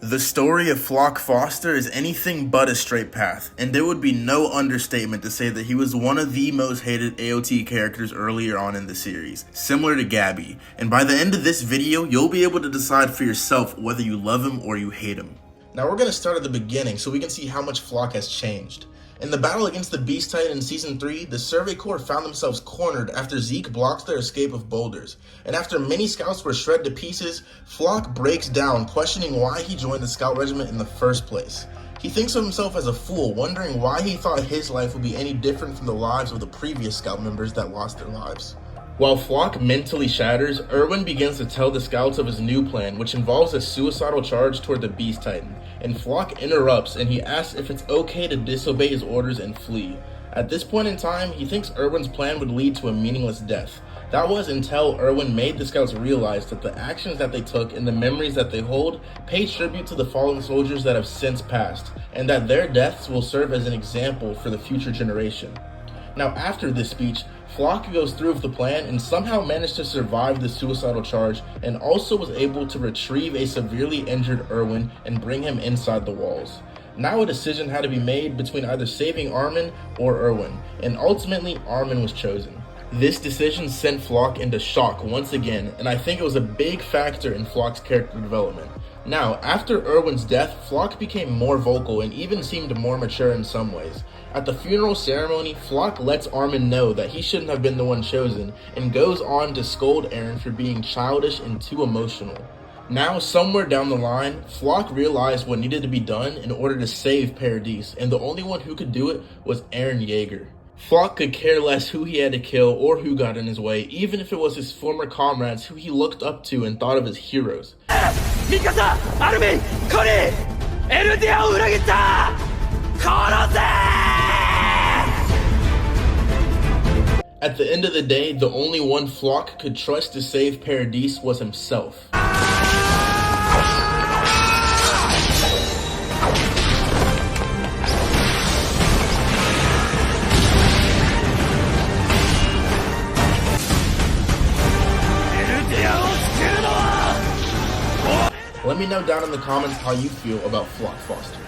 The story of Floch Foster is anything but a straight path, and there would be no understatement to say that he was one of the most hated AOT characters earlier on in the series, similar to Gabby, and by the end of this video, you'll be able to decide for yourself whether you love him or you hate him. Now we're going to start at the beginning so we can see how much Floch has changed. In the battle against the Beast Titan in Season 3, the Survey Corps found themselves cornered after Zeke blocked their escape of boulders. And after many scouts were shred to pieces, Floch breaks down, questioning why he joined the scout regiment in the first place. He thinks of himself as a fool, wondering why he thought his life would be any different from the lives of the previous scout members that lost their lives. While Floch mentally shatters, Erwin begins to tell the scouts of his new plan, which involves a suicidal charge toward the Beast Titan, and Floch interrupts and he asks if it's okay to disobey his orders and flee. At this point in time, he thinks Erwin's plan would lead to a meaningless death. That was until Erwin made the scouts realize that the actions that they took and the memories that they hold pay tribute to the fallen soldiers that have since passed, and that their deaths will serve as an example for the future generation. Now after this speech, Floch goes through with the plan and somehow managed to survive the suicidal charge, and also was able to retrieve a severely injured Erwin and bring him inside the walls. Now a decision had to be made between either saving Armin or Erwin, and ultimately Armin was chosen. This decision sent Floch into shock once again, and I think it was a big factor in Floch's character development. Now, after Erwin's death, Floch became more vocal and even seemed more mature in some ways. At the funeral ceremony, Floch lets Armin know that he shouldn't have been the one chosen, and goes on to scold Eren for being childish and too emotional. Now, somewhere down the line, Floch realized what needed to be done in order to save Paradis, and the only one who could do it was Eren Yeager. Floch could care less who he had to kill or who got in his way, even if it was his former comrades who he looked up to and thought of as heroes. Mikasa! Armin! Kori! Eldiaを裏切った! 殺せ! At the end of the day, the only one Floch could trust to save Paradis was himself. Let me know down in the comments how you feel about Floch Foster.